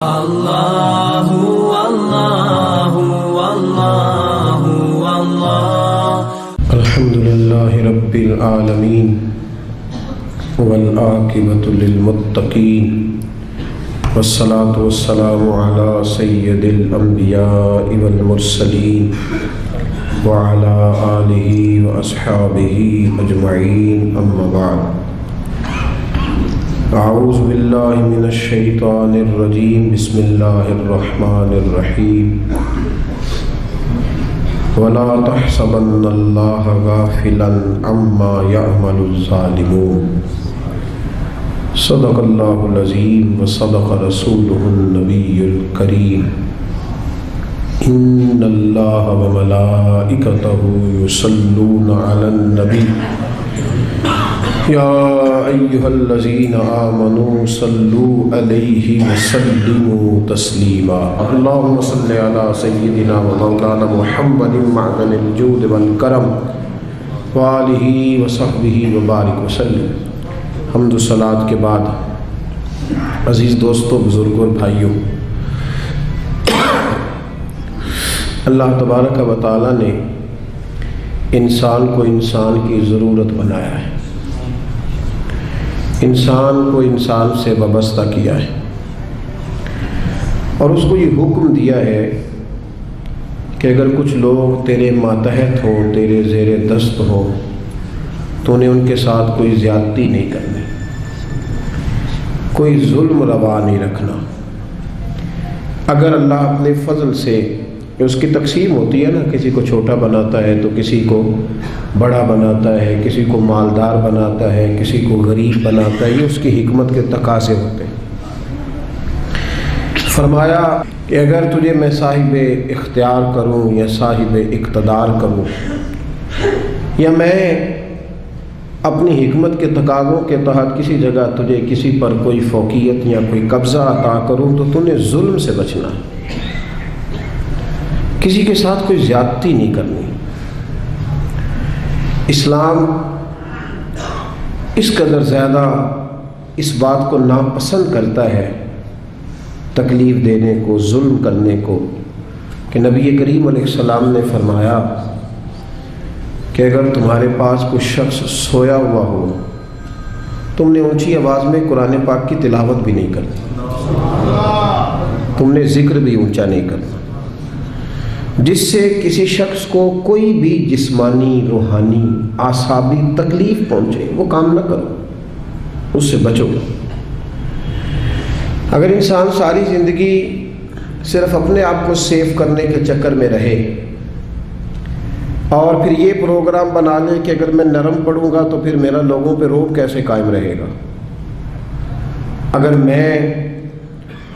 اللہ اللہ اللہ اللہ الحمدللہ رب العالمین والعاقبۃ للمتقین والصلاة والسلام علی سید الانبیاء والمرسلین وعلی آلہ واصحابہ اجمعین اما بعد اعوذ باللہ من الشیطان الرجیم بسم اللہ الرحمن الرحیم ولا تحسبن اللہ غافلا عما يعمل الظالمون صدق اللہ العظیم وصدق رسولہ النبی الکریم ان اللہ وملائکتہ یصلون علی النبی یا ایہا الذین آمنوا صلوا علیہ وسلموا تسلیما اللہم صل علی سیدنا و مولانا محمد معدن الجود والکرم وآلہ وصحبہ وبارک وسلم۔ حمد و صلاۃ کے بعد عزیز دوستوں، بزرگوں اور بھائیوں، اللہ تبارک و تعالیٰ نے انسان کو انسان کی ضرورت بنایا ہے، انسان کو انسان سے وابستہ کیا ہے اور اس کو یہ حکم دیا ہے کہ اگر کچھ لوگ تیرے ماتحت ہوں، تیرے زیر دست ہوں، تو انہیں ان کے ساتھ کوئی زیادتی نہیں کرنی، کوئی ظلم روا نہیں رکھنا۔ اگر اللہ اپنے فضل سے، اس کی تقسیم ہوتی ہے نا، کسی کو چھوٹا بناتا ہے تو کسی کو بڑا بناتا ہے، کسی کو مالدار بناتا ہے، کسی کو غریب بناتا ہے، یہ اس کی حکمت کے تقاضے ہوتے ہیں۔ فرمایا کہ اگر تجھے میں صاحب اختیار کروں یا صاحب اقتدار کروں، یا میں اپنی حکمت کے تقاضوں کے تحت کسی جگہ تجھے کسی پر کوئی فوقیت یا کوئی قبضہ عطا کروں، تو تو نے ظلم سے بچنا ہے، کسی کے ساتھ کوئی زیادتی نہیں کرنی۔ اسلام اس قدر زیادہ اس بات کو ناپسند کرتا ہے، تکلیف دینے کو، ظلم کرنے کو، کہ نبی کریم علیہ السلام نے فرمایا کہ اگر تمہارے پاس کوئی شخص سویا ہوا ہو، تم نے اونچی آواز میں قرآن پاک کی تلاوت بھی نہیں کرنی، تم نے ذکر بھی اونچا نہیں کرنا، جس سے کسی شخص کو کوئی بھی جسمانی، روحانی، اعصابی تکلیف پہنچے، وہ کام نہ کرو، اس سے بچو۔ اگر انسان ساری زندگی صرف اپنے آپ کو سیف کرنے کے چکر میں رہے اور پھر یہ پروگرام بنا لے کہ اگر میں نرم پڑوں گا تو پھر میرا لوگوں پہ رعب کیسے قائم رہے گا، اگر میں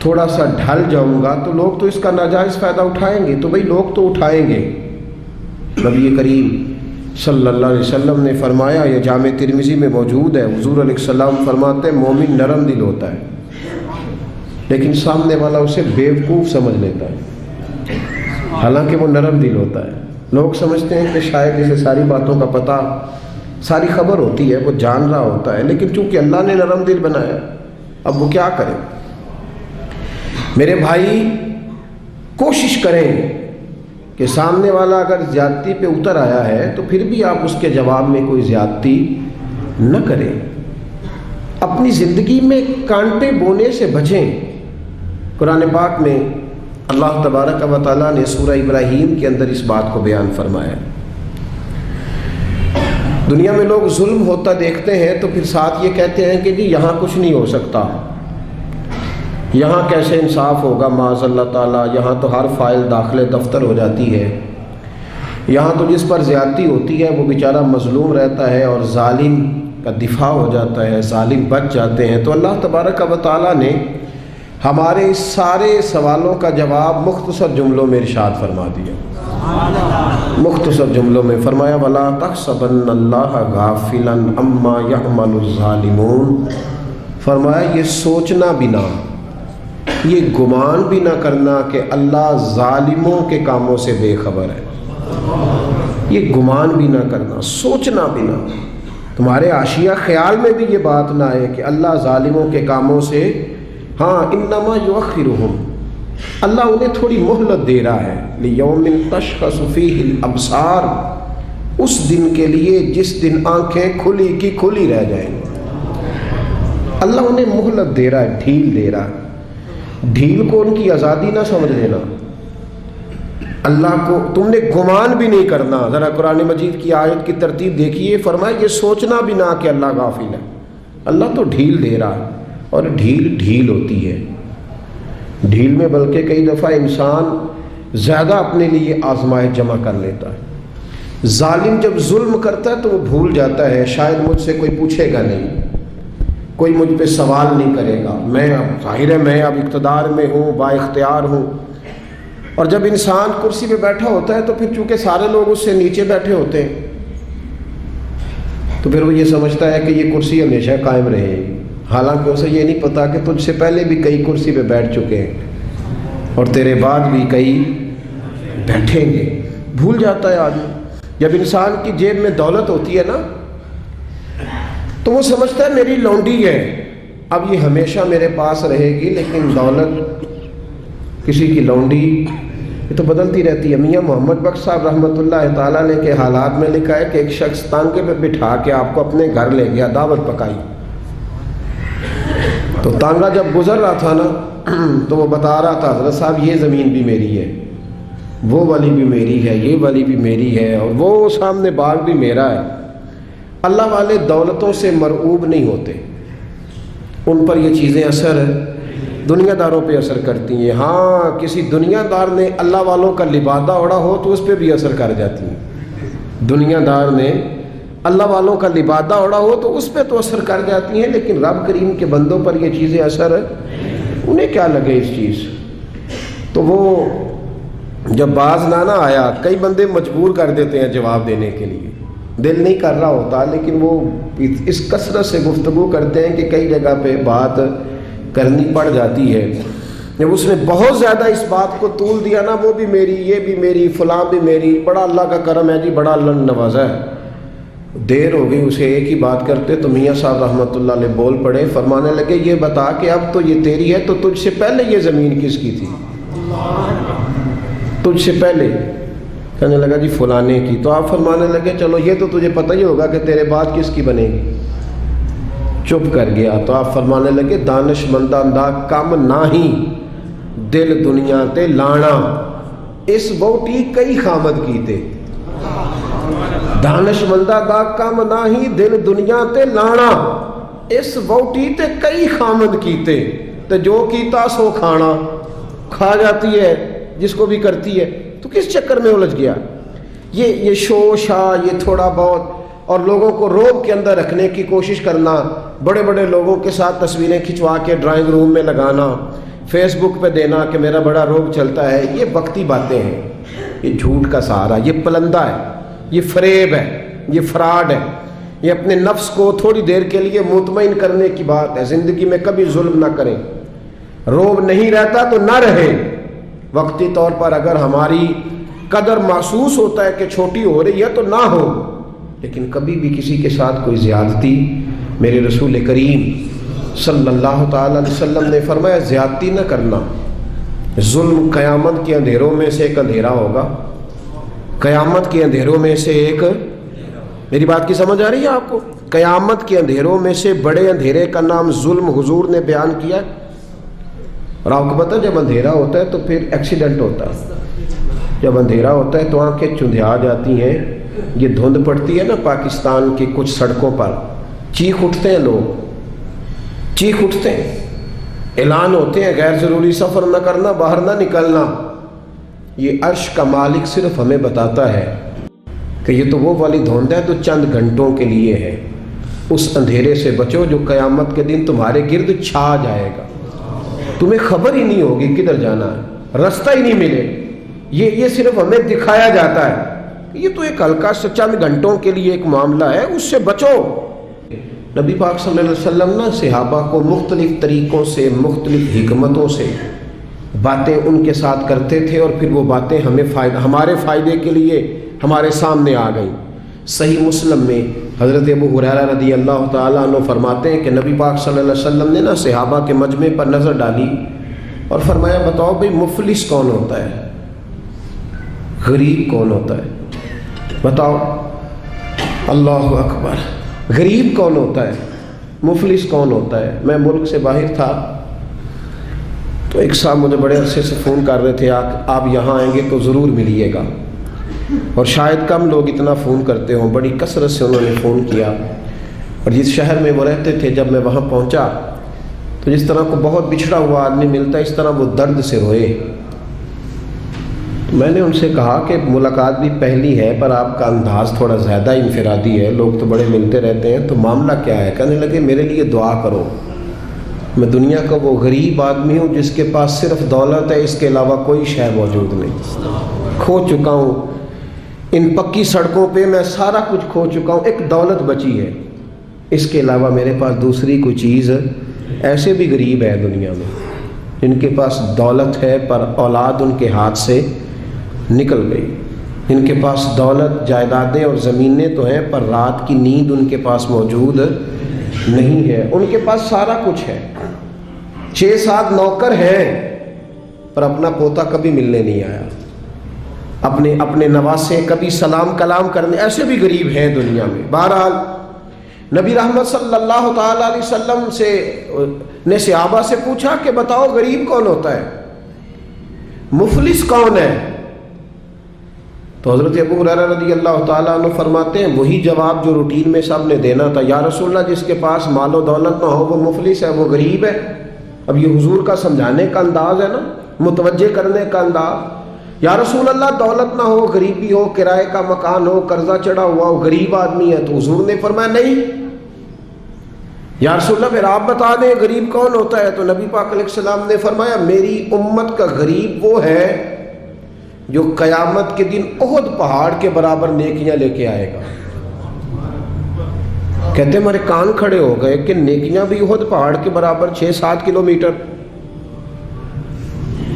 تھوڑا سا ڈھل جاؤں گا تو لوگ تو اس کا ناجائز فائدہ اٹھائیں گے، تو بھئی لوگ تو اٹھائیں گے۔ نبی کریم صلی اللہ علیہ وسلم نے فرمایا، یہ جامع ترمذی میں موجود ہے، حضور علیہ السلام فرماتے ہیں مومن نرم دل ہوتا ہے، لیکن سامنے والا اسے بیوقوف سمجھ لیتا ہے، حالانکہ وہ نرم دل ہوتا ہے۔ لوگ سمجھتے ہیں کہ شاید اسے ساری باتوں کا پتہ، ساری خبر ہوتی ہے، وہ جان رہا ہوتا ہے، لیکن چونکہ اللہ نے نرم دل بنایا، اب وہ کیا کرے؟ میرے بھائی، کوشش کریں کہ سامنے والا اگر زیادتی پہ اتر آیا ہے تو پھر بھی آپ اس کے جواب میں کوئی زیادتی نہ کریں، اپنی زندگی میں کانٹے بونے سے بچیں۔ قرآن پاک میں اللہ تبارک و تعالیٰ نے سورہ ابراہیم کے اندر اس بات کو بیان فرمایا۔ دنیا میں لوگ ظلم ہوتا دیکھتے ہیں تو پھر ساتھ یہ کہتے ہیں کہ جی یہاں کچھ نہیں ہو سکتا، یہاں کیسے انصاف ہوگا، معاذ اللہ تعالیٰ، یہاں تو ہر فائل داخل دفتر ہو جاتی ہے، یہاں تو جس پر زیادتی ہوتی ہے وہ بیچارہ مظلوم رہتا ہے اور ظالم کا دفاع ہو جاتا ہے، ظالم بچ جاتے ہیں۔ تو اللہ تبارک و تعالیٰ نے ہمارے اس سارے سوالوں کا جواب مختصر جملوں میں ارشاد فرما دیا، مختصر جملوں میں فرمایا، وَلَا تَحْسَبَنَّ اللَّهَ غَافِلًا عَمَّا يَعْمَلُ الظَّالِمُونَ۔ فرمایا یہ سوچنا بھی نہ، یہ گمان بھی نہ کرنا کہ اللہ ظالموں کے کاموں سے بے خبر ہے، یہ گمان بھی نہ کرنا، سوچنا بھی نہ، تمہارے عاشیہ خیال میں بھی یہ بات نہ آئے کہ اللہ ظالموں کے کاموں سے ہاں انما یؤخرہم، اللہ انہیں تھوڑی مہلت دے رہا ہے، لیوم تشخص فیہ الابصار، اس دن کے لیے جس دن آنکھیں کھلی کی کھلی رہ جائیں گی۔ اللہ انہیں مہلت دے رہا ہے، ڈھیل دے رہا ہے۔ ڈھیل کو ان کی آزادی نہ سمجھ لینا، اللہ کو تم نے گمان بھی نہیں کرنا۔ ذرا قرآن مجید کی آیت کی ترتیب دیکھیے، فرمایا یہ سوچنا بھی نہ کہ اللہ غافل ہے، اللہ تو ڈھیل دے رہا ہے، اور ڈھیل ڈھیل ہوتی ہے۔ ڈھیل میں بلکہ کئی دفعہ انسان زیادہ اپنے لیے آزمائش جمع کر لیتا ہے۔ ظالم جب ظلم کرتا ہے تو وہ بھول جاتا ہے شاید مجھ سے کوئی پوچھے گا نہیں، کوئی مجھ پہ سوال نہیں کرے گا، میں اب ظاہر ہے میں اب اقتدار میں ہوں، با اختیار ہوں۔ اور جب انسان کرسی پہ بیٹھا ہوتا ہے تو پھر چونکہ سارے لوگ اس سے نیچے بیٹھے ہوتے ہیں تو پھر وہ یہ سمجھتا ہے کہ یہ کرسی ہمیشہ قائم رہے گی، حالانکہ اسے یہ نہیں پتا کہ تجھ سے پہلے بھی کئی کرسی پہ بیٹھ چکے ہیں اور تیرے بعد بھی کئی بیٹھیں گے۔ بھول جاتا ہے آدمی۔ جب انسان کی جیب میں دولت ہوتی ہے نا تو وہ سمجھتا ہے میری لونڈی ہے، اب یہ ہمیشہ میرے پاس رہے گی، لیکن دولت کسی کی لونڈی یہ تو بدلتی رہتی ہے۔ میاں محمد بخش صاحب رحمۃ اللہ تعالیٰ علیہ کے حالات میں لکھا ہے کہ ایک شخص تانگے پہ بٹھا کے آپ کو اپنے گھر لے گیا، دعوت پکائی، تو تانگا جب گزر رہا تھا نا تو وہ بتا رہا تھا حضرت صاحب یہ زمین بھی میری ہے، وہ والی بھی میری ہے، یہ والی بھی میری ہے، اور وہ سامنے باغ بھی میرا ہے۔ اللہ والے دولتوں سے مرعوب نہیں ہوتے، ان پر یہ چیزیں اثر دنیا داروں پہ اثر کرتی ہیں۔ ہاں کسی دنیا دار نے اللہ والوں کا لبادہ اوڑھا ہو تو اس پہ بھی اثر کر جاتی ہیں۔ دنیا دار نے اللہ والوں کا لبادہ اوڑھا ہو تو اس پہ تو اثر کر جاتی ہیں، لیکن رب کریم کے بندوں پر یہ چیزیں اثر انہیں کیا لگے اس چیز۔ تو وہ جب باز نہ آیا، کئی بندے مجبور کر دیتے ہیں جواب دینے کے لیے، دل نہیں کر رہا ہوتا، لیکن وہ اس کثرت سے گفتگو کرتے ہیں کہ کئی جگہ پہ بات کرنی پڑ جاتی ہے۔ جب اس نے بہت زیادہ اس بات کو طول دیا نا، وہ بھی میری، یہ بھی میری، فلاں بھی میری، بڑا اللہ کا کرم ہے جی، بڑا اللہ نے نوازا ہے، دیر ہو گئی اسے ایک ہی بات کرتے تو میاں صاحب رحمۃ اللہ علیہ بول پڑے، فرمانے لگے یہ بتا کہ اب تو یہ تیری ہے تو تجھ سے پہلے یہ زمین کس کی تھی؟ تجھ سے پہلے؟ کہنے لگا جی فلانے کی۔ تو آپ فرمانے لگے چلو یہ تو تجھے پتہ ہی ہوگا کہ تیرے بعد کس کی بنے گی۔ چپ کر گیا۔ تو آپ فرمانے لگے دانش مندہ دا کم ناہی دل دنیا تے لانا، اس ووٹی کئی خامد کیتے۔ دانش مندہ دا کم ناہی دل دنیا تے لانا، اس ووٹی تے کئی خامد کیتے۔ تو جو کیتا سو کھانا، کھا جاتی ہے جس کو بھی کرتی ہے، تو کس چکر میں الجھ گیا؟ یہ شوشا، یہ تھوڑا بہت، اور لوگوں کو روب کے اندر رکھنے کی کوشش کرنا، بڑے بڑے لوگوں کے ساتھ تصویریں کھنچوا کے ڈرائنگ روم میں لگانا، فیس بک پہ دینا کہ میرا بڑا روب چلتا ہے، یہ وقتی باتیں ہیں، یہ جھوٹ کا سہارا، یہ پلندہ ہے، یہ فریب ہے، یہ فراڈ ہے، یہ اپنے نفس کو تھوڑی دیر کے لیے مطمئن کرنے کی بات ہے۔ زندگی میں کبھی ظلم نہ کریں، روب نہیں رہتا تو نہ رہے۔ وقتی طور پر اگر ہماری قدر محسوس ہوتا ہے کہ چھوٹی ہو رہی ہے تو نہ ہو، لیکن کبھی بھی کسی کے ساتھ کوئی زیادتی، میرے رسول کریم صلی اللہ تعالی علیہ وسلم نے فرمایا زیادتی نہ کرنا۔ ظلم قیامت کے اندھیروں میں سے ایک اندھیرا ہوگا، قیامت کے اندھیروں میں سے ایک، میری بات کی سمجھ آ رہی ہے آپ کو؟ قیامت کے اندھیروں میں سے بڑے اندھیرے کا نام ظلم حضور نے بیان کیا۔ اور آپ کو پتہ جب اندھیرا ہوتا ہے تو پھر ایکسیڈنٹ ہوتا ہے، جب اندھیرا ہوتا ہے تو آنکھیں چندھیا جاتی ہیں، یہ دھند پڑتی ہے نا پاکستان کی کچھ سڑکوں پر، چیخ اٹھتے ہیں لوگ، چیخ اٹھتے ہیں، اعلان ہوتے ہیں غیر ضروری سفر نہ کرنا، باہر نہ نکلنا۔ یہ عرش کا مالک صرف ہمیں بتاتا ہے کہ یہ تو وہ والی دھند ہے تو چند گھنٹوں کے لیے ہے، اس اندھیرے سے بچو جو قیامت کے دن تمہارے گرد چھا جائے گا، تمہیں خبر ہی نہیں ہوگی کدھر جانا ہے، راستہ ہی نہیں ملے۔ یہ صرف ہمیں دکھایا جاتا ہے، یہ تو ایک ہلکا سا چند گھنٹوں کے لیے ایک معاملہ ہے، اس سے بچو۔ نبی پاک صلی اللہ علیہ وسلم نے صحابہ کو مختلف طریقوں سے، مختلف حکمتوں سے باتیں ان کے ساتھ کرتے تھے، اور پھر وہ باتیں ہمارے فائدے کے لیے ہمارے سامنے آ گئیں۔ صحیح مسلم میں حضرت ابو ہریرہ رضی اللہ تعالیٰ عنہ فرماتے ہیں کہ نبی پاک صلی اللہ علیہ وسلم نے نا صحابہ کے مجمع پر نظر ڈالی اور فرمایا بتاؤ بھئی مفلس کون ہوتا ہے، غریب کون ہوتا ہے؟ بتاؤ، اللہ اکبر، غریب کون ہوتا ہے، مفلس کون ہوتا ہے؟ میں ملک سے باہر تھا تو ایک صاحب مجھے بڑے عرصے سے فون کر رہے تھے آپ یہاں آئیں گے تو ضرور ملیے گا، اور شاید کم لوگ اتنا فون کرتے ہوں، بڑی کثرت سے انہوں نے فون کیا، اور جس شہر میں وہ رہتے تھے جب میں وہاں پہنچا تو جس طرح کو بہت بچھڑا ہوا آدمی ملتا ہے اس طرح وہ درد سے روئے۔ میں نے ان سے کہا کہ ملاقات بھی پہلی ہے پر آپ کا انداز تھوڑا زیادہ انفرادی ہے، لوگ تو بڑے ملتے رہتے ہیں، تو معاملہ کیا ہے؟ کہنے لگے میرے لیے دعا کرو، میں دنیا کا وہ غریب آدمی ہوں جس کے پاس صرف دولت ہے، اس کے علاوہ کوئی شے موجود نہیں، کھو چکا ہوں، ان پکی سڑکوں پہ میں سارا کچھ کھو چکا ہوں، ایک دولت بچی ہے، اس کے علاوہ میرے پاس دوسری کوئی چیز۔ ایسے بھی غریب ہے دنیا میں جن کے پاس دولت ہے پر اولاد ان کے ہاتھ سے نکل گئی، جن کے پاس دولت جائیدادیں اور زمینیں تو ہیں پر رات کی نیند ان کے پاس موجود نہیں ہے، ان کے پاس سارا کچھ ہے، 6-7 نوکر ہیں پر اپنا پوتا کبھی ملنے نہیں آیا، اپنے نواسے کبھی سلام کلام کرنے، ایسے بھی غریب ہیں دنیا میں۔ بہرحال نبی رحمت صلی اللہ تعالیٰ علیہ وسلم نے صحابہ سے پوچھا کہ بتاؤ غریب کون ہوتا ہے، مفلس کون ہے؟ تو حضرت ابو ہریرہ رضی اللہ تعالیٰ عنہ فرماتے ہیں وہی جواب جو روٹین میں سب نے دینا تھا، یا رسول اللہ جس کے پاس مال و دولت نہ ہو وہ مفلس ہے، وہ غریب ہے۔ اب یہ حضور کا سمجھانے کا انداز ہے نا، متوجہ کرنے کا انداز۔ یا رسول اللہ دولت نہ ہو، غریبی ہو، کرائے کا مکان ہو، قرضہ چڑھا ہوا ہو، غریب آدمی ہے، تو حضور نے فرمایا نہیں، یا رسول اللہ پھر آپ بتا دیں غریب کون ہوتا ہے؟ تو نبی پاک علیہ السلام نے فرمایا میری امت کا غریب وہ ہے جو قیامت کے دن احد پہاڑ کے برابر نیکیاں لے کے آئے گا۔ کہتے ہمارے کان کھڑے ہو گئے کہ نیکیاں بھی احد پہاڑ کے برابر 6-7 کلومیٹر،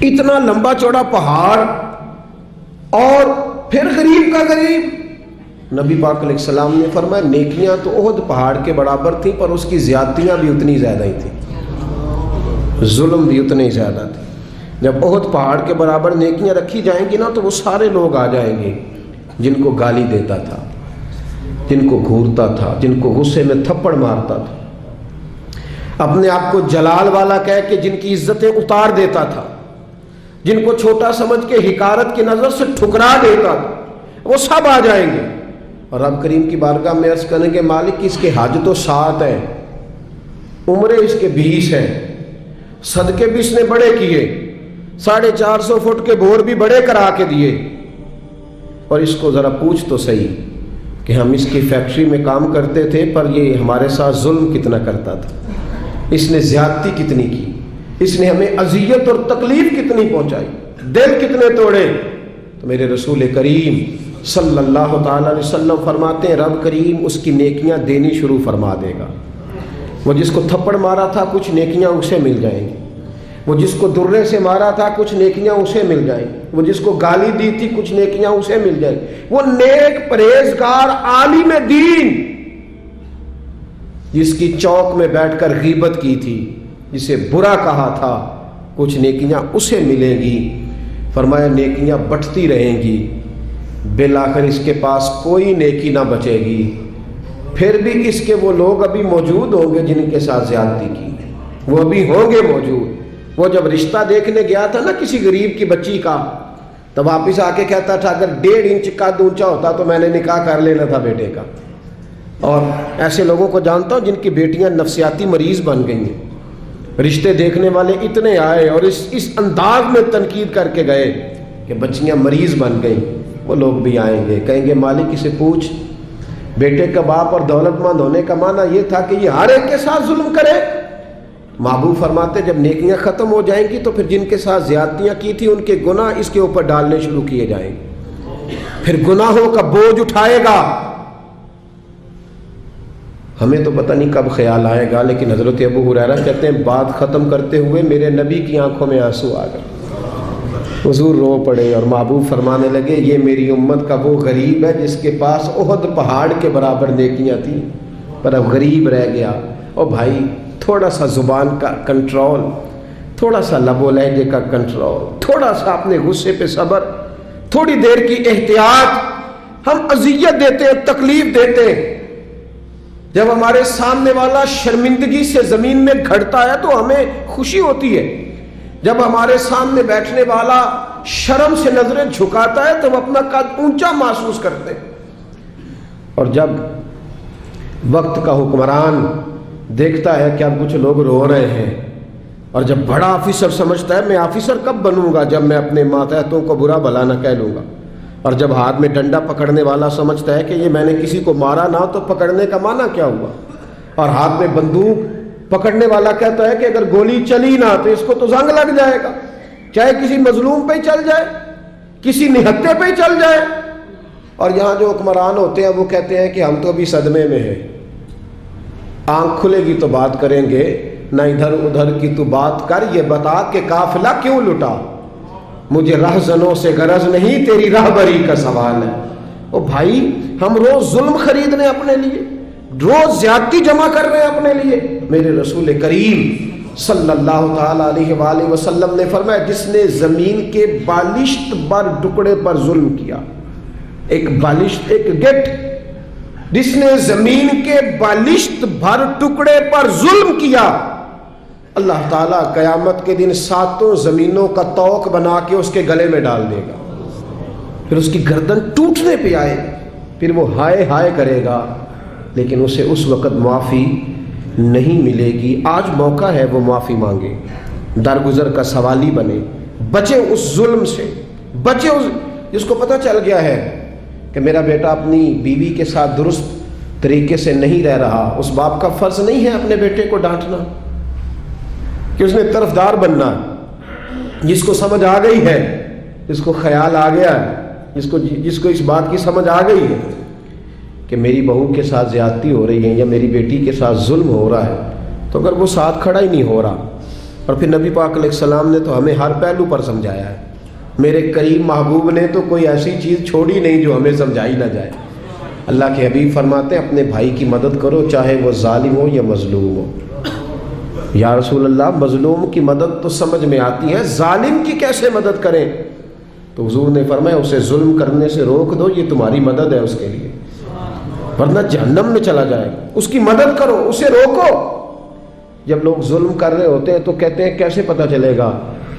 اتنا لمبا چوڑا پہاڑ، اور پھر غریب کا غریب۔ نبی پاک علیہ السلام نے فرمایا نیکیاں تو احد پہاڑ کے برابر تھیں پر اس کی زیادتیاں بھی اتنی زیادہ ہی تھیں، ظلم بھی اتنے ہی زیادہ تھے۔ جب احد پہاڑ کے برابر نیکیاں رکھی جائیں گی نا تو وہ سارے لوگ آ جائیں گے جن کو گالی دیتا تھا، جن کو گھورتا تھا، جن کو غصے میں تھپڑ مارتا تھا، اپنے آپ کو جلال والا کہہ کے جن کی عزتیں اتار دیتا تھا، جن کو چھوٹا سمجھ کے حقارت کی نظر سے ٹھکرا دیتا تھا، وہ سب آ جائیں گے۔ اور رب کریم کی بارگاہ میں عرض کریں گے مالک اس کے حج تو 7 ہیں، عمرے اس کے 20 ہیں، صدقے بھی اس نے بڑے کیے، 450 فٹ کے بور بھی بڑے کرا کے دیے، اور اس کو ذرا پوچھ تو صحیح کہ ہم اس کی فیکٹری میں کام کرتے تھے پر یہ ہمارے ساتھ ظلم کتنا کرتا تھا، اس نے زیادتی کتنی کی، اس نے ہمیں اذیت اور تکلیف کتنی پہنچائی، دل کتنے توڑے۔ تو میرے رسول کریم صلی اللہ تعالیٰ علیہ وسلم فرماتے ہیں رب کریم اس کی نیکیاں دینی شروع فرما دے گا۔ وہ جس کو تھپڑ مارا تھا کچھ نیکیاں اسے مل جائیں گی، وہ جس کو درے سے مارا تھا کچھ نیکیاں اسے مل جائیں گی، وہ جس کو گالی دی تھی کچھ نیکیاں اسے مل جائیں گی، وہ نیک پرہیزگار عالم دین جس کی چوک میں بیٹھ کر غیبت کی تھی، جسے برا کہا تھا، کچھ نیکیاں اسے ملیں گی۔ فرمایا نیکیاں بٹتی رہیں گی، بالآخر اس کے پاس کوئی نیکی نہ بچے گی، پھر بھی اس کے وہ لوگ ابھی موجود ہوں گے جن کے ساتھ زیادتی کی، وہ ابھی ہوں گے موجود۔ وہ جب رشتہ دیکھنے گیا تھا نا کسی غریب کی بچی کا، تو واپس آ کے کہتا تھا اگر 1.5 انچ کا اونچا ہوتا تو میں نے نکاح کر لینا تھا بیٹے کا۔ اور ایسے لوگوں کو جانتا ہوں جن کی بیٹیاں نفسیاتی مریض بن گئی ہیں، رشتے دیکھنے والے اتنے آئے اور اس انداز میں تنقید کر کے گئے کہ بچیاں مریض بن گئیں۔ وہ لوگ بھی آئیں گے کہیں گے مالک اسے پوچھ، بیٹے کا باپ اور دولت مند ہونے کا معنی یہ تھا کہ یہ ہر ایک کے ساتھ ظلم کرے؟ محبوب فرماتے جب نیکیاں ختم ہو جائیں گی تو پھر جن کے ساتھ زیادتیاں کی تھی ان کے گناہ اس کے اوپر ڈالنے شروع کیے جائیں گے، پھر گناہوں کا بوجھ اٹھائے گا۔ ہمیں تو پتہ نہیں کب خیال آئے گا، لیکن حضرت ابو ہریرہ کہتے ہیں بات ختم کرتے ہوئے میرے نبی کی آنکھوں میں آنسو آ گئے۔ حضور رو پڑے اور محبوب فرمانے لگے یہ میری امت کا وہ غریب ہے جس کے پاس احد پہاڑ کے برابر نیکیاں تھیں پر اب غریب رہ گیا۔ اور بھائی تھوڑا سا زبان کا کنٹرول، تھوڑا سا لب و لہجے کا کنٹرول، تھوڑا سا اپنے غصے پہ صبر، تھوڑی دیر کی احتیاط۔ ہم اذیت دیتے ہیں، تکلیف دیتے ہیں، جب ہمارے سامنے والا شرمندگی سے زمین میں گھڑتا ہے تو ہمیں خوشی ہوتی ہے، جب ہمارے سامنے بیٹھنے والا شرم سے نظریں جھکاتا ہے تو ہم اپنا قد اونچا محسوس کرتے ہیں۔ اور جب وقت کا حکمران دیکھتا ہے کہ اب کچھ لوگ رو رہے ہیں، اور جب بڑا آفیسر سمجھتا ہے میں آفیسر کب بنوں گا جب میں اپنے ماتحتوں کو برا بھلا نہ کہہ لوں گا، اور جب ہاتھ میں ڈنڈا پکڑنے والا سمجھتا ہے کہ یہ میں نے کسی کو مارا نہ تو پکڑنے کا معنی کیا ہوا، اور ہاتھ میں بندوق پکڑنے والا کہتا ہے کہ اگر گولی چلی نہ تو اس کو تو زنگ لگ جائے گا، چاہے کسی مظلوم پہ ہی چل جائے، کسی نہتے پہ ہی چل جائے۔ اور یہاں جو حکمران ہوتے ہیں وہ کہتے ہیں کہ ہم تو ابھی صدمے میں ہیں، آنکھ کھلے گی تو بات کریں گے، نہ ادھر ادھر کی تو بات کر، یہ بتا کہ قافلہ کیوں لٹا، مجھے رہزنوں سے غرض نہیں تیری راہبری کا سوال ہے۔ او بھائی ہم روز ظلم خرید رہے ہیں اپنے لیے، روز زیادتی جمع کر رہے ہیں اپنے لیے۔ میرے رسول کریم صلی اللہ تعالی علیہ وآلہ وسلم نے فرمایا جس نے زمین کے بالشت بر ٹکڑے پر ظلم کیا، ایک بالشت، ایک گٹ، جس نے زمین کے بالشت بھر ٹکڑے پر ظلم کیا، اللہ تعالیٰ قیامت کے دن 7 زمینوں کا توق بنا کے اس کے گلے میں ڈال دے گا، پھر اس کی گردن ٹوٹنے پہ آئے، پھر وہ ہائے ہائے کرے گا، لیکن اسے اس وقت معافی نہیں ملے گی۔ آج موقع ہے وہ معافی مانگے، درگزر کا سوالی بنے، بچے اس ظلم سے، بچے اس جس کو پتہ چل گیا ہے کہ میرا بیٹا اپنی بیوی کے ساتھ درست طریقے سے نہیں رہ رہا، اس باپ کا فرض نہیں ہے اپنے بیٹے کو ڈانٹنا کہ اس نے طرفدار بننا۔ جس کو سمجھ آ گئی ہے، جس کو خیال آ گیا ہے، جس کو اس بات کی سمجھ آ گئی ہے کہ میری بہو کے ساتھ زیادتی ہو رہی ہے یا میری بیٹی کے ساتھ ظلم ہو رہا ہے، تو اگر وہ ساتھ کھڑا ہی نہیں ہو رہا، اور پھر نبی پاک علیہ السلام نے تو ہمیں ہر پہلو پر سمجھایا ہے، میرے کریم محبوب نے تو کوئی ایسی چیز چھوڑی نہیں جو ہمیں سمجھائی نہ جائے۔ اللہ کے حبیب فرماتے ہیں اپنے بھائی کی مدد کرو چاہے وہ ظالم ہو یا مظلوم ہو۔ یا رسول اللہ مظلوم کی مدد تو سمجھ میں آتی ہے، ظالم کی کیسے مدد کریں؟ تو حضور نے فرمایا اسے ظلم کرنے سے روک دو، یہ تمہاری مدد ہے اس کے لیے، ورنہ جہنم میں چلا جائے گا۔ اس کی مدد کرو، اسے روکو۔ جب لوگ ظلم کر رہے ہوتے ہیں تو کہتے ہیں کیسے پتہ چلے گا،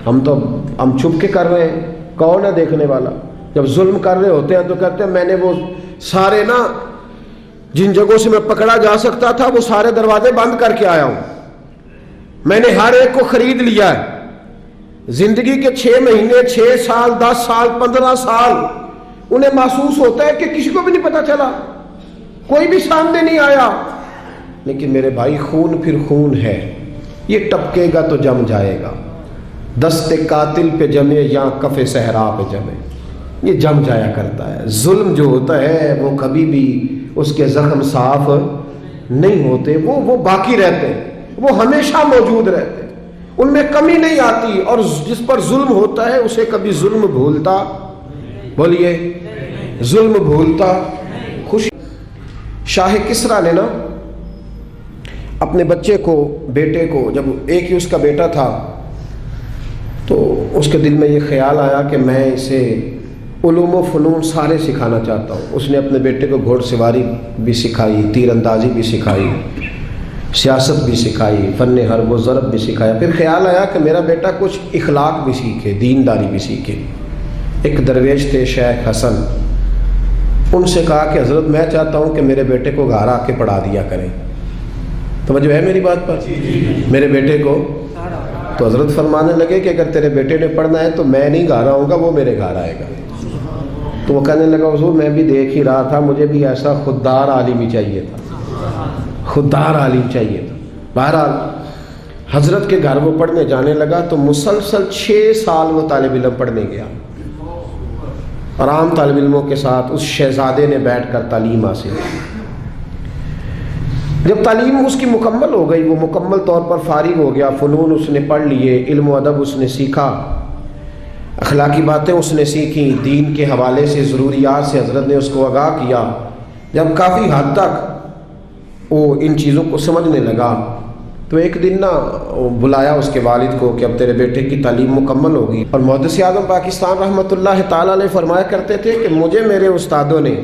ہم چھپ کے کر رہے ہیں، کون ہے دیکھنے والا؟ جب ظلم کر رہے ہوتے ہیں تو کہتے ہیں میں نے وہ سارے جن جگہوں سے میں پکڑا جا سکتا تھا وہ سارے دروازے بند کر کے آیا ہوں، میں نے ہر ایک کو خرید لیا ہے۔ زندگی کے 6 مہینے، 6 سال، 10 سال، 15 سال انہیں محسوس ہوتا ہے کہ کسی کو بھی نہیں پتہ چلا، کوئی بھی سامنے نہیں آیا، لیکن میرے بھائی خون پھر خون ہے، یہ ٹپکے گا تو جم جائے گا، دست قاتل پہ جمے یا کف صحرا پہ جمے، یہ جم جایا کرتا ہے۔ ظلم جو ہوتا ہے وہ کبھی بھی اس کے زخم صاف نہیں ہوتے، وہ باقی رہتے ہیں، وہ ہمیشہ موجود رہتے ہیں، ان میں کمی نہیں آتی، اور جس پر ظلم ہوتا ہے اسے کبھی ظلم بھولتا، بولیے ظلم بھولتا خوشی۔ شاہ کسریٰ نے اپنے بچے کو، بیٹے کو، جب ایک ہی اس کا بیٹا تھا تو اس کے دل میں یہ خیال آیا کہ میں اسے علوم و فنون سارے سکھانا چاہتا ہوں۔ اس نے اپنے بیٹے کو گھوڑ سواری بھی سکھائی، تیر اندازی بھی سکھائی، سیاست بھی سکھائی، فن حرب و ضرب بھی سکھایا۔ پھر خیال آیا کہ میرا بیٹا کچھ اخلاق بھی سیکھے، دینداری بھی سیکھے۔ ایک درویش تھے شیخ حسن، ان سے کہا کہ حضرت میں چاہتا ہوں کہ میرے بیٹے کو گھر آ کے پڑھا دیا کریں۔ توجہ ہے میری بات پر؟ میرے بیٹے کو، تو حضرت فرمانے لگے کہ اگر تیرے بیٹے نے پڑھنا ہے تو میں نہیں گھر آؤں گا، وہ میرے گھر آئے گا۔ تو وہ کہنے لگا حضور میں بھی دیکھ ہی رہا تھا، مجھے بھی ایسا خوددار عالم ہی چاہیے تھا، خوددار عالم چاہیے تھا۔ بہرحال حضرت کے گھر وہ پڑھنے جانے لگا تو مسلسل 6 سال وہ طالب علم پڑھنے گیا، اور عام طالب علموں کے ساتھ اس شہزادے نے بیٹھ کر تعلیم حاصل کی۔ جب تعلیم اس کی مکمل ہو گئی، وہ مکمل طور پر فارغ ہو گیا، فنون اس نے پڑھ لیے، علم و ادب اس نے سیکھا، اخلاقی باتیں اس نے سیکھی، دین کے حوالے سے ضروریات سے حضرت نے اس کو آگاہ کیا. جب کافی حد تک وہ ان چیزوں کو سمجھنے لگا تو ایک دن نا بلایا اس کے والد کو کہ اب تیرے بیٹے کی تعلیم مکمل ہوگی. اور محدث اعظم پاکستان رحمۃ اللہ تعالیٰ علیہ فرمایا کرتے تھے کہ مجھے میرے استادوں نے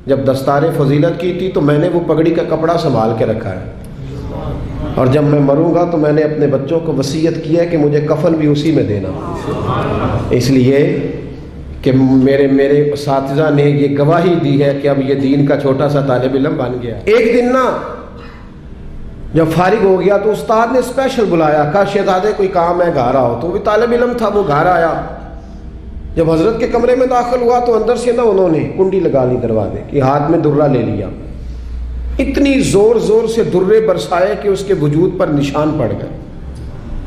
جب دستار فضیلت کی تھی تو میں نے وہ پگڑی کا کپڑا سنبھال کے رکھا ہے، اور جب میں مروں گا تو میں نے اپنے بچوں کو وصیت کی ہے کہ مجھے کفن بھی اسی میں دینا، اس لیے کہ میرے اساتذہ نے یہ گواہی دی ہے کہ اب یہ دین کا چھوٹا سا طالب علم بن گیا. ایک دن نا جب فارغ ہو گیا تو استاد نے اسپیشل بلایا، کہا شہزادے کوئی کام ہے گھر آؤ. تو وہ طالب علم تھا، وہ گھر آیا. جب حضرت کے کمرے میں داخل ہوا تو اندر سے نا انہوں نے کنڈی لگا لی دروازے کی، ہاتھ میں درہ لے لیا، اتنی زور زور سے درے برسائے کہ اس کے وجود پر نشان پڑ گئے،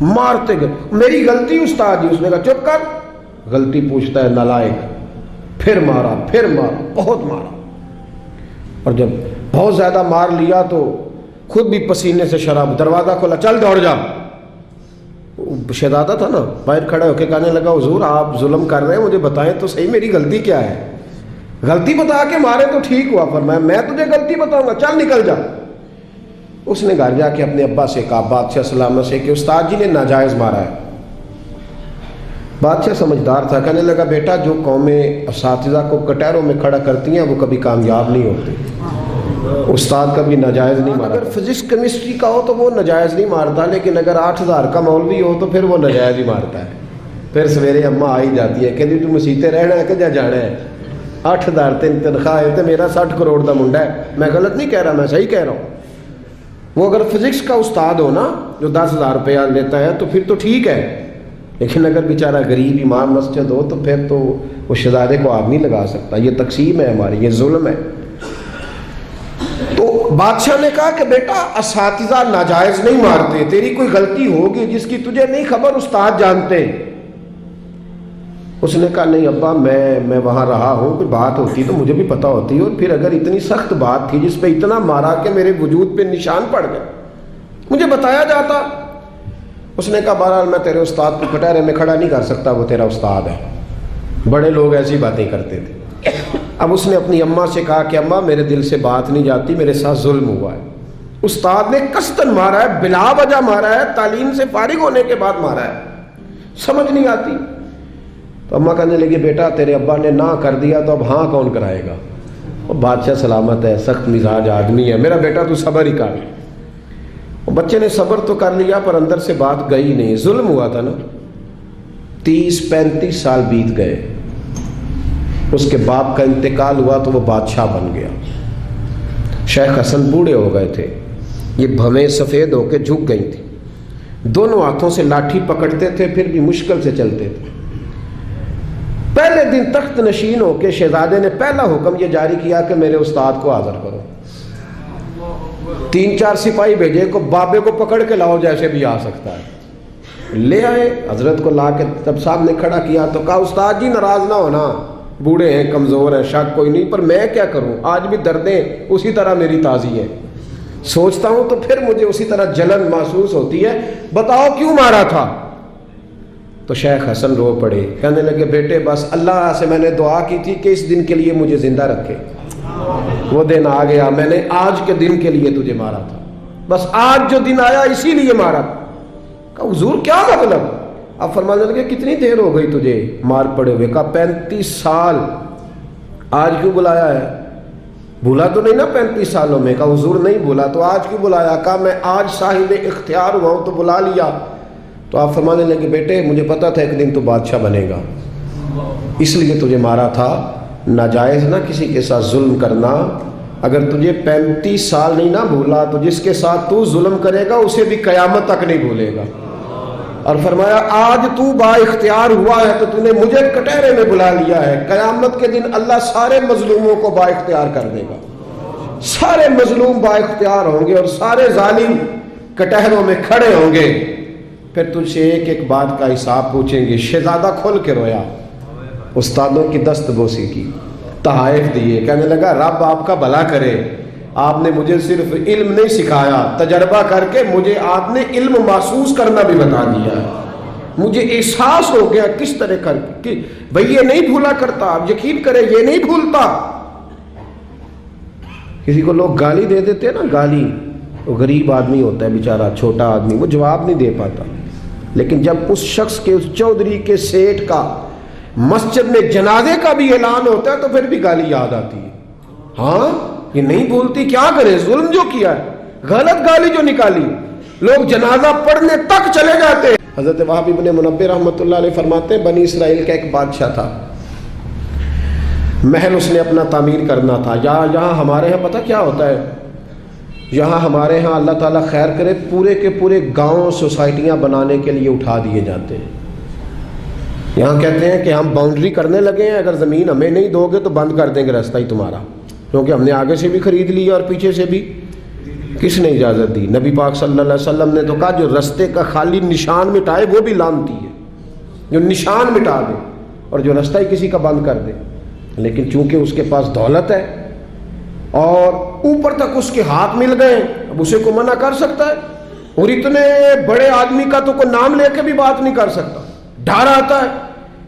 مارتے گئے. میری غلطی استاد جی. اس نے کہا چپ کر، غلطی پوچھتا ہے نالائق. پھر مارا، بہت مارا، اور جب بہت زیادہ مار لیا تو خود بھی پسینے سے شراب، دروازہ کھولا، چل دوڑ جا. شہزادہ تھا نا، باہر کھڑا ہو کے کہنے لگا حضور آپ ظلم کر رہے ہیں، مجھے بتائیں تو صحیح میری غلطی کیا ہے. غلطی بتا کے مارے تو ٹھیک ہوا، فرمایا میں تجھے غلطی بتاؤں گا، چل نکل جا. اس نے گھر جا کے اپنے ابا سے کہا بادشاہ سلامت سے کہ استاد جی نے ناجائز مارا ہے. بادشاہ سمجھدار تھا، کہنے لگا بیٹا جو قومیں اساتذہ کو کٹہروں میں کھڑا کرتی ہیں وہ کبھی کامیاب نہیں ہوتی. استاد کبھی ناجائز نہیں مارا. اگر فزکس کیمسٹری کا ہو تو وہ ناجائز نہیں مارتا، لیکن اگر 8,000 کا مولوی ہو تو پھر وہ ناجائز ہی مارتا ہے. پھر سویرے اماں آئی جاتی ہے کہ تو مسیتے رہنا ہے کہ جا جانا ہے، 8,000 تنخواہ ہے تو میرا 60 کروڑ کا منڈا ہے. میں غلط نہیں کہہ رہا، میں صحیح کہہ رہا ہوں. وہ اگر فزکس کا استاد ہو نا جو 10,000 روپیہ لیتا ہے تو پھر تو ٹھیک ہے، لیکن اگر بیچارہ غریب امام مسجد ہو تو پھر تو وہ شہزادے کو آگ نہیں لگا سکتا. یہ تقسیم ہے ہماری، یہ ظلم ہے. تو بادشاہ نے کہا کہ بیٹا اساتذہ ناجائز نہیں مارتے، تیری کوئی غلطی ہوگی جس کی تجھے نہیں خبر، استاد جانتے. اس نے کہا نہیں ابا میں وہاں رہا ہوں، کوئی بات ہوتی تو مجھے بھی پتہ ہوتی، اور پھر اگر اتنی سخت بات تھی جس پہ اتنا مارا کہ میرے وجود پہ نشان پڑ گئے مجھے بتایا جاتا. اس نے کہا بہرحال میں تیرے استاد کو کٹہرے میں کھڑا نہیں کر سکتا، وہ تیرا استاد ہے. بڑے لوگ ایسی باتیں کرتے تھے. اب اس نے اپنی اماں سے کہا کہ اماں میرے دل سے بات نہیں جاتی، میرے ساتھ ظلم ہوا ہے. استاد نے قصداً مارا ہے، بلا وجہ مارا ہے، تعلیم سے فارغ ہونے کے بعد مارا ہے، سمجھ نہیں آتی. تو اماں کہنے لگی بیٹا تیرے ابا نے نہ کر دیا تو اب ہاں کون کرائے گا. اور بادشاہ سلامت ہے، سخت مزاج آدمی ہے، میرا بیٹا تو صبر ہی کر. بچے نے صبر تو کر لیا پر اندر سے بات گئی نہیں. ظلم ہوا تھا نا. 30-35 سال بیت گئے. اس کے باپ کا انتقال ہوا تو وہ بادشاہ بن گیا. شیخ حسن بوڑھے ہو گئے تھے، یہ بھویں سفید ہو کے جھک گئی تھی، دونوں ہاتھوں سے لاٹھی پکڑتے تھے پھر بھی مشکل سے چلتے تھے. پہلے دن تخت نشین ہو کے شہزادے نے پہلا حکم یہ جاری کیا کہ میرے استاد کو حاضر کرو. 3-4 سپاہی بھیجے کو بابے کو پکڑ کے لاؤ جیسے بھی آ سکتا ہے. لے آئے. حضرت کو لا کے جب صاحب نے کھڑا کیا تو کہا استاد جی ناراض نہ ہونا، بوڑھے ہیں کمزور ہیں شک کوئی نہیں، پر میں کیا کروں، آج بھی دردیں اسی طرح میری تازی ہیں، سوچتا ہوں تو پھر مجھے اسی طرح جلن محسوس ہوتی ہے، بتاؤ کیوں مارا تھا. تو شیخ حسن رو پڑے، کہنے لگے بیٹے بس اللہ سے میں نے دعا کی تھی کہ اس دن کے لیے مجھے زندہ رکھے، وہ دن آ گیا، میں نے آج کے دن کے لیے تجھے مارا تھا، بس آج جو دن آیا اسی لیے مارا. کہا حضور کیا مطلب؟ اب فرمانے لگے کتنی دیر ہو گئی تجھے مار پڑے ہوئے؟ کہا 35 سال. آج کیوں بلایا ہے؟ بھولا تو نہیں نا 35 سالوں میں؟ کہا حضور نہیں بھولا. تو آج کیوں بلایا؟ کہا میں آج صاحب اختیار ہوا ہوں تو بلا لیا. تو آپ فرمانے لگے بیٹے مجھے پتا تھا ایک دن تو بادشاہ بنے گا، اس لیے تجھے مارا تھا. ناجائز نہ کسی کے ساتھ ظلم کرنا. اگر تجھے 35 سال نہیں نہ بھولا تو جس کے ساتھ تو ظلم کرے گا اسے بھی قیامت تک نہیں بھولے گا. اور فرمایا آج تو با اختیار ہوا ہے تو تو نے مجھے کٹہرے میں بلا لیا ہے، قیامت کے دن اللہ سارے مظلوموں کو با اختیار کر دے گا، سارے مظلوم با اختیار ہوں گے اور سارے ظالم کٹہروں میں کھڑے ہوں گے. پھر تجھ سے ایک ایک بات کا حساب پوچھیں گے. شہزادہ کھل کے رویا، استادوں کی دست بوسی کی، تحائف دیے، کہنے لگا رب آپ کا بھلا کرے، آپ نے مجھے صرف علم نہیں سکھایا، تجربہ کر کے مجھے آپ نے علم محسوس کرنا بھی بتا دیا ہے. مجھے احساس ہو گیا کس طرح کر کہ بھئی یہ نہیں بھولا کرتا، آپ یقین کریں یہ نہیں بھولتا۔ کسی کو لوگ گالی دے دیتے ہیں نا، گالی، وہ غریب آدمی ہوتا ہے بیچارہ، چھوٹا آدمی، وہ جواب نہیں دے پاتا، لیکن جب اس شخص کے، اس چودھری کے، سیٹ کا مسجد میں جنازے کا بھی اعلان ہوتا ہے تو پھر بھی گالی یاد آتی ہے۔ ہاں یہ نہیں بھولتی، کیا کرے، ظلم جو کیا ہے، غلط گالی جو نکالی، لوگ جنازہ پڑھنے تک چلے جاتے ہیں۔ حضرت وہب ابن منبہ رحمۃ اللہ علیہ فرماتے ہیں بنی اسرائیل کا ایک بادشاہ تھا، محل اس نے اپنا تعمیر کرنا تھا۔ یہاں ہمارے ہاں پتہ کیا ہوتا ہے، یہاں ہمارے ہاں اللہ تعالیٰ خیر کرے پورے کے پورے گاؤں سوسائٹیاں بنانے کے لیے اٹھا دیے جاتے ہیں۔ یہاں کہتے ہیں کہ ہم باؤنڈری کرنے لگے ہیں، اگر زمین ہمیں نہیں دو گے تو بند کر دیں گے راستہ ہی تمہارا، کیونکہ ہم نے آگے سے بھی خرید لی اور پیچھے سے بھی۔ کس نے اجازت دی؟ نبی پاک صلی اللہ علیہ وسلم نے تو کہا جو رستے کا خالی نشان مٹائے وہ بھی لعنتی ہے، جو نشان مٹا دے اور جو رستہ ہی کسی کا بند کر دے۔ لیکن چونکہ اس کے پاس دولت ہے اور اوپر تک اس کے ہاتھ مل گئے، اب اسے کو منع کر سکتا ہے؟ اور اتنے بڑے آدمی کا تو کوئی نام لے کے بھی بات نہیں کر سکتا، ڈر آتا ہے،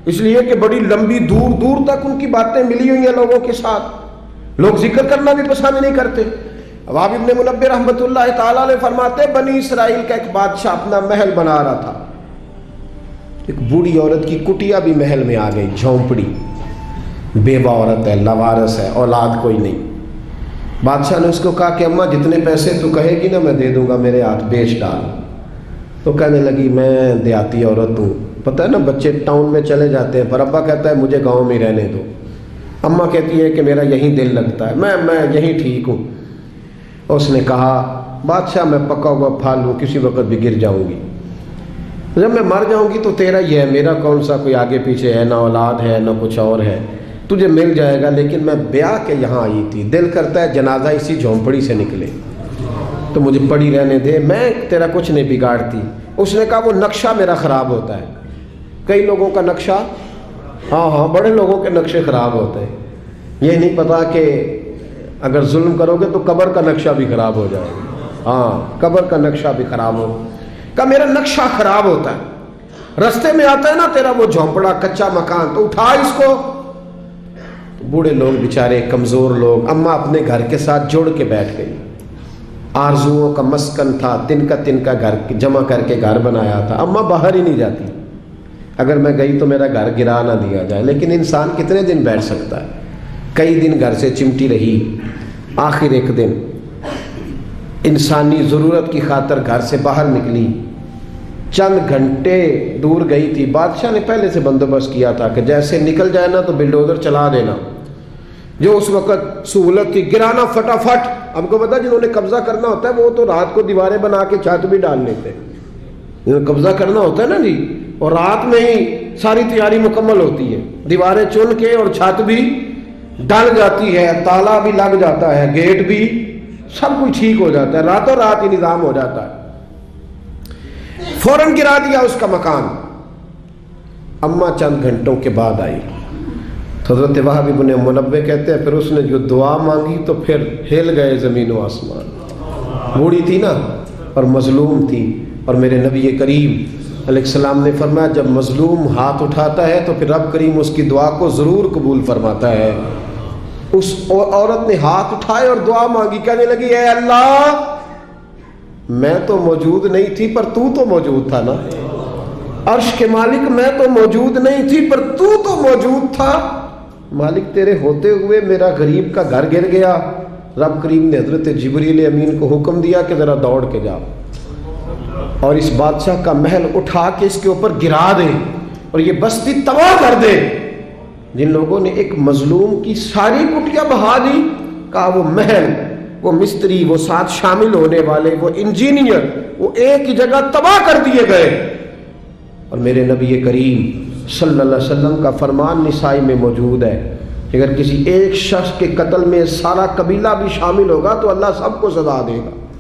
اس لیے کہ بڑی لمبی دور دور تک ان کی باتیں ملی ہوئی ہیں لوگوں کے ساتھ، لوگ ذکر کرنا بھی پسند نہیں کرتے۔ وہب ابن منبہ رحمۃ اللہ تعالیٰ علیہ فرماتے بنی اسرائیل کا ایک بادشاہ اپنا محل بنا رہا تھا، ایک بوڑھی عورت کی کٹیا بھی محل میں آ گئی، جھونپڑی، بیوہ عورت ہے، لاوارث ہے، اولاد کوئی نہیں۔ بادشاہ نے اس کو کہا کہ اماں جتنے پیسے تو کہے گی نا میں دے دوں گا، میرے ہاتھ بیچ ڈال۔ تو کہنے لگی میں دیہاتی عورت ہوں، پتہ ہے نا بچے ٹاؤن میں چلے جاتے ہیں پر ابا کہتا ہے مجھے گاؤں میں رہنے دو، اماں کہتی ہے کہ میرا یہیں دل لگتا ہے، میں یہیں ٹھیک ہوں۔ اس نے کہا بادشاہ میں پکا ہوا پھل ہوں، کسی وقت بھی گر جاؤں گی، جب میں مر جاؤں گی تو تیرا ہی ہے، میرا کون سا کوئی آگے پیچھے ہے، نہ اولاد ہے نہ کچھ اور ہے، تجھے مل جائے گا، لیکن میں بیاہ کے یہاں آئی تھی، دل کرتا ہے جنازہ اسی جھونپڑی سے نکلے تو مجھے پڑی رہنے دے، میں تیرا کچھ نہیں بگاڑتی۔ اس نے کہا وہ نقشہ میرا خراب ہوتا ہے، کئی لوگوں کا نقشہ، ہاں بڑے لوگوں کے نقشے خراب ہوتے ہیں، یہ نہیں پتا کہ اگر ظلم کرو گے تو قبر کا نقشہ بھی خراب ہو جائے گا، ہاں قبر کا نقشہ بھی خراب ہو۔ کہا میرا نقشہ خراب ہوتا ہے، رستے میں آتا ہے نا تیرا وہ جھونپڑا کچا مکان، تو اٹھا اس کو۔ بوڑھے لوگ بیچارے، کمزور لوگ، اماں اپنے گھر کے ساتھ جوڑ کے بیٹھ گئی، آرزوؤں کا مسکن تھا، تن کا گھر جمع کر کے گھر بنایا تھا، اماں باہر ہی نہیں جاتی، اگر میں گئی تو میرا گھر گرا نہ دیا جائے، لیکن انسان کتنے دن بیٹھ سکتا ہے؟ کئی دن گھر سے چمٹی رہی، آخر ایک دن انسانی ضرورت کی خاطر گھر سے باہر نکلی، چند گھنٹے دور گئی تھی، بادشاہ نے پہلے سے بندوبست کیا تھا کہ جیسے نکل جائے نا تو بلڈوزر چلا دینا، جو اس وقت سہولت تھی، گرانا فٹافٹ۔ ہم کو پتا جنہوں نے قبضہ کرنا ہوتا ہے وہ تو رات کو دیواریں بنا کے چھت بھی ڈال لیتے ہیں، جنہوں نے قبضہ کرنا ہوتا ہے نا جی، اور رات میں ہی ساری تیاری مکمل ہوتی ہے، دیواریں چن کے اور چھت بھی ڈل جاتی ہے، تالا بھی لگ جاتا ہے، گیٹ بھی، سب کچھ ٹھیک ہو جاتا ہے، راتوں رات ہی نظام ہو جاتا ہے، فوراً گرا دیا اس کا مکان۔ اماں چند گھنٹوں کے بعد آئی، حضرت وہب ابن منبہ کہتے ہیں پھر اس نے جو دعا مانگی تو پھر ہل گئے زمین و آسمان۔ بوڑھی تھی نا اور مظلوم تھی، اور میرے نبی کریم علیہ السلام نے فرمایا جب مظلوم ہاتھ اٹھاتا ہے تو پھر رب کریم اس کی دعا کو ضرور قبول فرماتا ہے۔ اس عورت نے ہاتھ اٹھائے اور دعا مانگی، کہنے لگی اے اللہ میں تو موجود نہیں تھی پر تو موجود تھا نا، عرش کے مالک میں تو موجود نہیں تھی پر تو موجود تھا، مالک تیرے ہوتے ہوئے میرا غریب کا گھر گر گیا، رب کریم نے حضرت جبریل امین کو حکم دیا کہ ذرا دوڑ کے جاؤ اور اس بادشاہ کا محل اٹھا کے اس کے اوپر گرا دے اور یہ بستی تباہ کر دے۔ جن لوگوں نے ایک مظلوم کی ساری کٹیاں بہا دی، کہا وہ محل، وہ مستری، وہ ساتھ شامل ہونے والے، وہ انجینئر، وہ ایک ہی جگہ تباہ کر دیے گئے۔ اور میرے نبی کریم صلی اللہ علیہ وسلم کا فرمان نسائی میں موجود ہے کہ اگر کسی ایک شخص کے قتل میں سارا قبیلہ بھی شامل ہوگا تو اللہ سب کو سزا دے گا۔